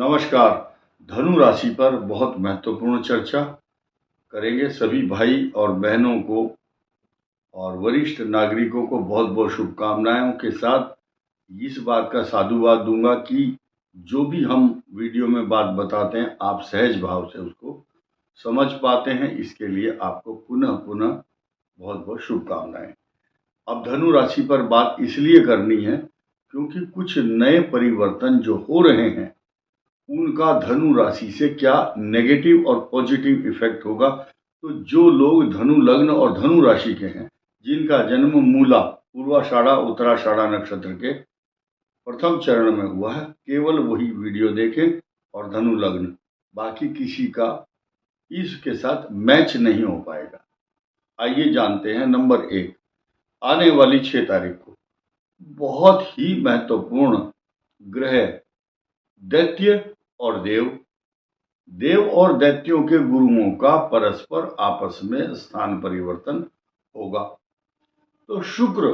नमस्कार। धनु राशि पर बहुत महत्वपूर्ण चर्चा करेंगे। सभी भाई और बहनों को और वरिष्ठ नागरिकों को बहुत बहुत शुभकामनाओं के साथ इस बात का साधुवाद दूंगा कि जो भी हम वीडियो में बात बताते हैं आप सहज भाव से उसको समझ पाते हैं। इसके लिए आपको पुनः पुनः बहुत बहुत शुभकामनाएं। अब धनु राशि पर बात इसलिए करनी है क्योंकि कुछ नए परिवर्तन जो हो रहे हैं उनका धनु राशि से क्या नेगेटिव और पॉजिटिव इफेक्ट होगा। तो जो लोग धनु लग्न और धनु राशि के हैं, जिनका जन्म मूला, पूर्वाषाढ़ा, उत्तराषाढ़ा नक्षत्र के प्रथम चरण में हुआ है, केवल वही वीडियो देखें। और धनु लग्न, बाकी किसी का इसके साथ मैच नहीं हो पाएगा। आइए जानते हैं। नंबर 1, आने वाली 6 तारीख को बहुत ही महत्वपूर्ण ग्रह दैत्य और देव और दैत्यों के गुरुओं का परस्पर आपस में स्थान परिवर्तन होगा। तो शुक्र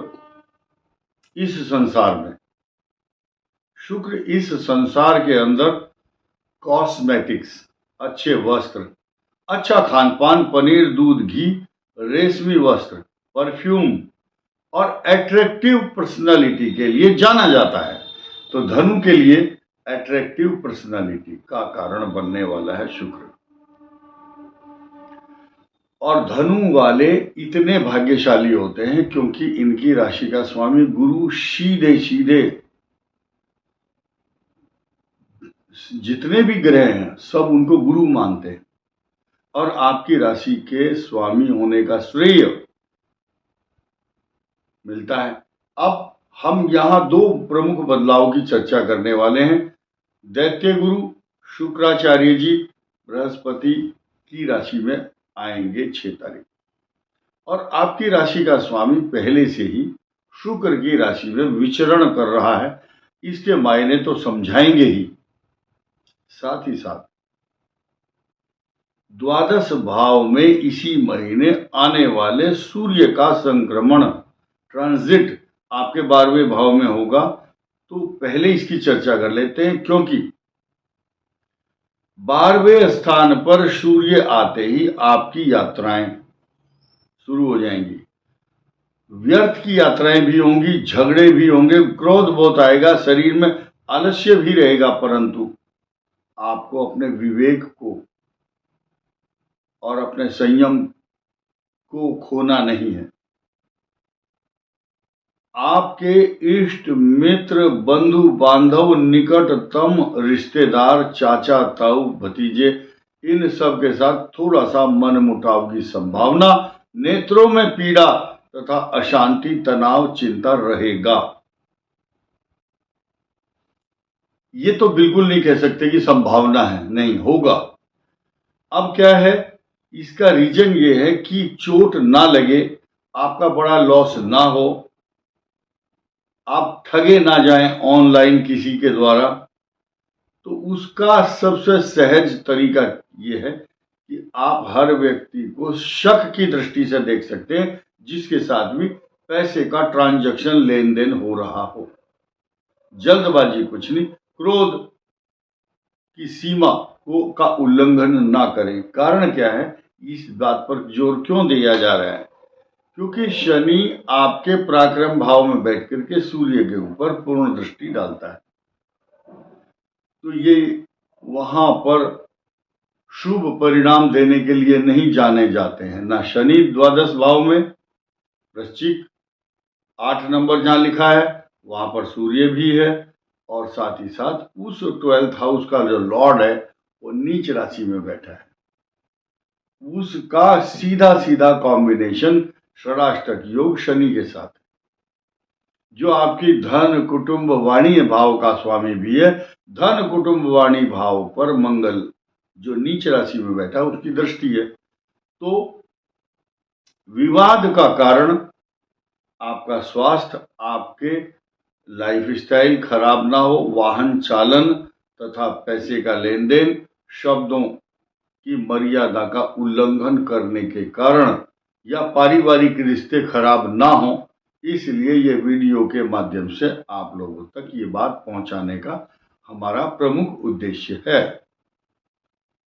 इस संसार के अंदर कॉस्मेटिक्स, अच्छे वस्त्र, अच्छा खान पान, पनीर, दूध, घी, रेशमी वस्त्र, परफ्यूम और एट्रैक्टिव पर्सनालिटी के लिए जाना जाता है। तो धनु के लिए एट्रैक्टिव पर्सनालिटी का कारण बनने वाला है शुक्र। और धनु वाले इतने भाग्यशाली होते हैं क्योंकि इनकी राशि का स्वामी गुरु सीधे सीधे जितने भी ग्रह हैं सब उनको गुरु मानते हैं और आपकी राशि के स्वामी होने का श्रेय मिलता है। अब हम यहाँ 2 प्रमुख बदलाव की चर्चा करने वाले हैं। दैत्य गुरु शुक्राचार्य जी बृहस्पति की राशि में आएंगे 6 तारीख, और आपकी राशि का स्वामी पहले से ही शुक्र की राशि में विचरण कर रहा है। इसके मायने तो समझाएंगे ही, साथ ही साथ द्वादश भाव में इसी महीने आने वाले सूर्य का संक्रमण, ट्रांजिट आपके 12वें भाव में होगा। तो पहले इसकी चर्चा कर लेते हैं, क्योंकि 12वें स्थान पर सूर्य आते ही आपकी यात्राएं शुरू हो जाएंगी। व्यर्थ की यात्राएं भी होंगी, झगड़े भी होंगे, क्रोध बहुत आएगा, शरीर में आलस्य भी रहेगा, परंतु आपको अपने विवेक को और अपने संयम को खोना नहीं है। आपके इष्ट मित्र, बंधु बांधव, निकटतम रिश्तेदार, चाचा ताऊ, भतीजे, इन सब के साथ थोड़ा सा मन मुटाव की संभावना, नेत्रों में पीड़ा तथा अशांति, तनाव, चिंता रहेगा। ये तो बिल्कुल नहीं कह सकते कि संभावना है, नहीं होगा। अब क्या है, इसका रीजन ये है कि चोट ना लगे, आपका बड़ा लॉस ना हो, आप ठगे ना जाएं ऑनलाइन किसी के द्वारा। तो उसका सबसे सहज तरीका ये है कि आप हर व्यक्ति को शक की दृष्टि से देख सकते हैं जिसके साथ भी पैसे का ट्रांजैक्शन, लेन देन हो रहा हो। जल्दबाजी कुछ नहीं, क्रोध की सीमा का उल्लंघन ना करें। कारण क्या है, इस बात पर जोर क्यों दिया जा रहा है, क्योंकि शनि आपके पराक्रम भाव में बैठ करके सूर्य के ऊपर पूर्ण दृष्टि डालता है। तो ये वहां पर शुभ परिणाम देने के लिए नहीं जाने जाते हैं। ना शनि द्वादश भाव में, वृश्चिक 8 नंबर जहां लिखा है वहां पर सूर्य भी है, और साथ ही साथ उस 12th हाउस का जो लॉर्ड है वो नीच राशि में बैठा है। उसका सीधा सीधा कॉम्बिनेशन षडाष्टक योग शनि के साथ, जो आपकी धन कुटुंब वाणी भाव का स्वामी भी है। धन कुटुंब वाणी भाव पर मंगल जो नीच राशि में बैठा उसकी दृष्टि है। तो विवाद का कारण आपका स्वास्थ्य, आपके लाइफस्टाइल खराब ना हो, वाहन चालन तथा पैसे का लेन देन, शब्दों की मर्यादा का उल्लंघन करने के कारण, या पारिवारिक रिश्ते खराब ना हो, इसलिए ये वीडियो के माध्यम से आप लोगों तक ये बात पहुंचाने का हमारा प्रमुख उद्देश्य है।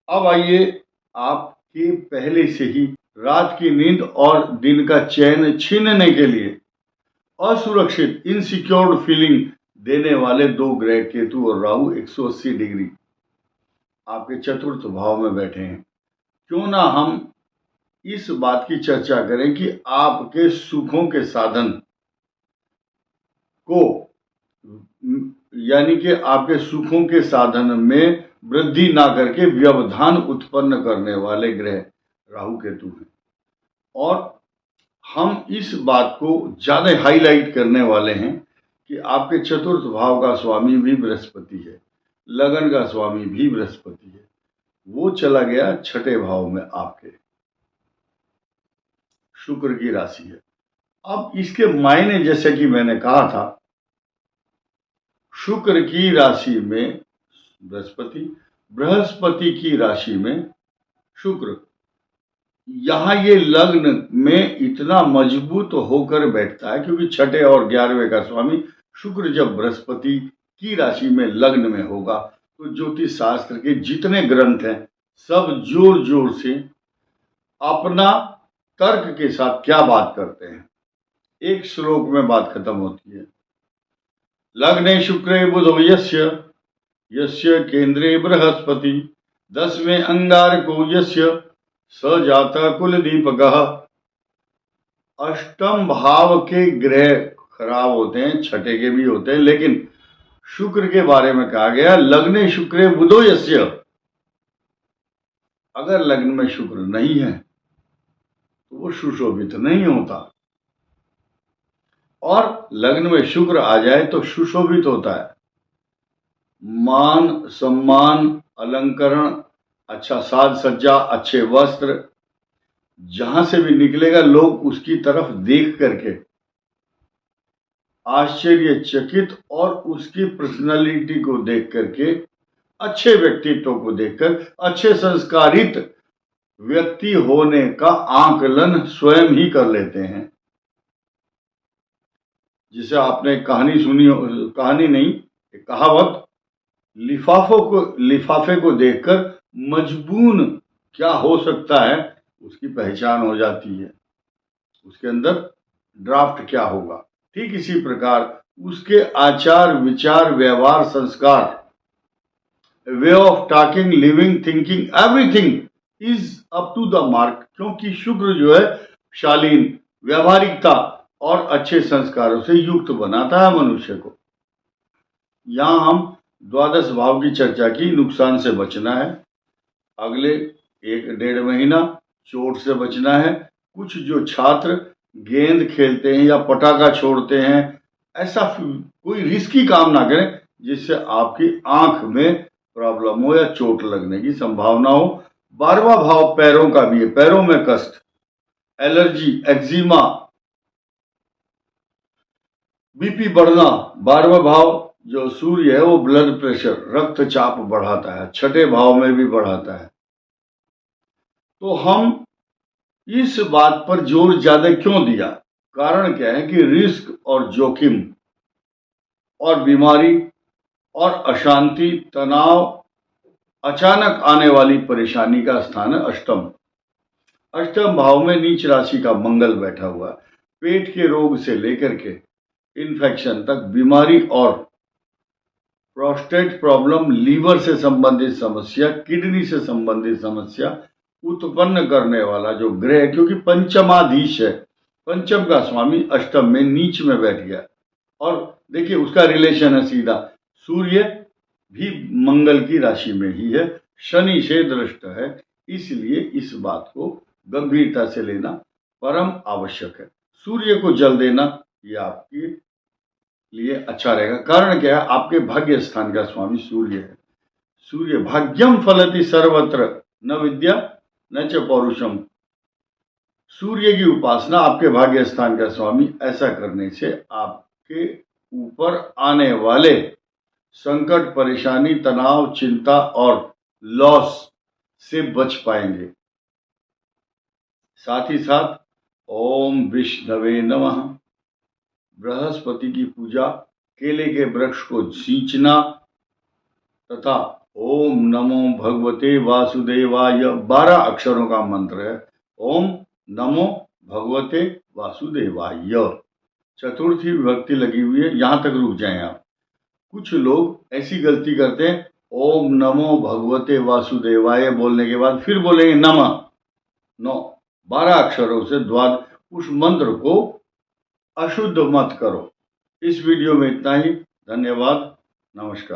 अब आइए, आपके पहले से ही रात की नींद और दिन का चैन छीनने के लिए असुरक्षित इनसिक्योर्ड फीलिंग देने वाले दो ग्रह केतु और राहु 180 डिग्री आपके चतुर्थ भाव में बैठे हैं। क्यों ना हम इस बात की चर्चा करें कि आपके सुखों के साधन को, यानी कि आपके सुखों के साधन में वृद्धि ना करके व्यवधान उत्पन्न करने वाले ग्रह राहु केतु हैं। और हम इस बात को ज्यादा हाईलाइट करने वाले हैं कि आपके चतुर्थ भाव का स्वामी भी बृहस्पति है, लगन का स्वामी भी बृहस्पति है, वो चला गया छठे भाव में, आपके शुक्र की राशि है। अब इसके मायने, जैसे कि मैंने कहा था, शुक्र की राशि में बृहस्पति, बृहस्पति की राशि में शुक्र, यहां ये लग्न में इतना मजबूत होकर बैठता है क्योंकि छठे और 11वें का स्वामी शुक्र जब बृहस्पति की राशि में लग्न में होगा तो ज्योतिष शास्त्र के जितने ग्रंथ हैं सब जोर जोर से अपना तर्क के साथ क्या बात करते हैं। एक श्लोक में बात खत्म होती है। लग्ने शुक्रे बुधो यस्य यस्य केंद्रे बृहस्पति 10वें अंगारको यस्य स जाता कुल दीपकः। अष्टम भाव के ग्रह खराब होते हैं, छठे के भी होते हैं, लेकिन शुक्र के बारे में कहा गया लग्ने शुक्रे बुधो यस्य। अगर लग्न में शुक्र नहीं है तो वो सुशोभित नहीं होता, और लग्न में शुक्र आ जाए तो सुशोभित होता है। मान सम्मान, अलंकरण, अच्छा साज सज्जा, अच्छे वस्त्र, जहां से भी निकलेगा लोग उसकी तरफ देख करके आश्चर्यचकित और उसकी पर्सनालिटी को देख करके, अच्छे व्यक्तित्व को देखकर, अच्छे संस्कारित व्यक्ति होने का आकलन स्वयं ही कर लेते हैं। जिसे आपने कहानी सुनी, कहानी नहीं, एक कहावत, लिफाफे को देखकर मजबून क्या हो सकता है उसकी पहचान हो जाती है, उसके अंदर ड्राफ्ट क्या होगा। ठीक इसी प्रकार उसके आचार विचार व्यवहार संस्कार, way of talking living thinking everything is up to the mark, क्योंकि शुक्र जो है शालीन, व्यवहारिकता और अच्छे संस्कारों से युक्त बनाता है मनुष्य को। यहां हम द्वादश भाव की चर्चा की, नुकसान से बचना है, अगले 1-1.5 महीना चोट से बचना है। कुछ जो छात्र गेंद खेलते हैं या पटाखा छोड़ते हैं, ऐसा कोई रिस्की काम ना करें जिससे आपकी आंख में प्रॉब्लम हो या चोट लगने की संभावना हो। 12वां भाव पैरों का भी है, पैरों में कष्ट, एलर्जी, एक्जिमा, बीपी बढ़ना। 12वां भाव जो सूर्य है वो ब्लड प्रेशर, रक्तचाप बढ़ाता है, छठे भाव में भी बढ़ाता है। तो हम इस बात पर जोर ज्यादा क्यों दिया? कारण क्या है कि रिस्क और जोखिम और बीमारी और अशांति, तनाव, अचानक आने वाली परेशानी का स्थान है अष्टम। अष्टम भाव में नीच राशि का मंगल बैठा हुआ है। पेट के रोग से लेकर के इन्फेक्शन तक, बीमारी और प्रोस्टेट प्रॉब्लम, लीवर से संबंधित समस्या, किडनी से संबंधित समस्या उत्पन्न करने वाला जो ग्रह, क्योंकि पंचमाधीश है, पंचम का स्वामी अष्टम में नीच में बैठ गया, और देखिए उसका रिलेशन है सीधा, सूर्य भी मंगल की राशि में ही है, शनि से दृष्ट है, इसलिए इस बात को गंभीरता से लेना परम आवश्यक है। सूर्य को जल देना ये आपके लिए अच्छा रहेगा। कारण क्या है? आपके भाग्य स्थान का स्वामी सूर्य है। सूर्य भाग्यम फलति सर्वत्र न विद्या न च पौरुषम। सूर्य की उपासना आपके भाग्य स्थान का स्वामी, ऐसा करने से आपके ऊपर आने वाले संकट, परेशानी, तनाव, चिंता और लॉस से बच पाएंगे। साथ ही साथ ओम विष्णवे नमः, बृहस्पति की पूजा, केले के वृक्ष को सींचना, तथा ओम नमो भगवते वासुदेवाय 12 अक्षरों का मंत्र है। ओम नमो भगवते वासुदेवाय। चतुर्थी विभक्ति लगी हुई है, यहां तक रुक जाएं आप। कुछ लोग ऐसी गलती करते हैं, ओम नमो भगवते वासुदेवाय बोलने के बाद फिर बोलेंगे नमः। नो, 12 अक्षरों से उस मंत्र को अशुद्ध मत करो। इस वीडियो में इतना ही। धन्यवाद। नमस्कार।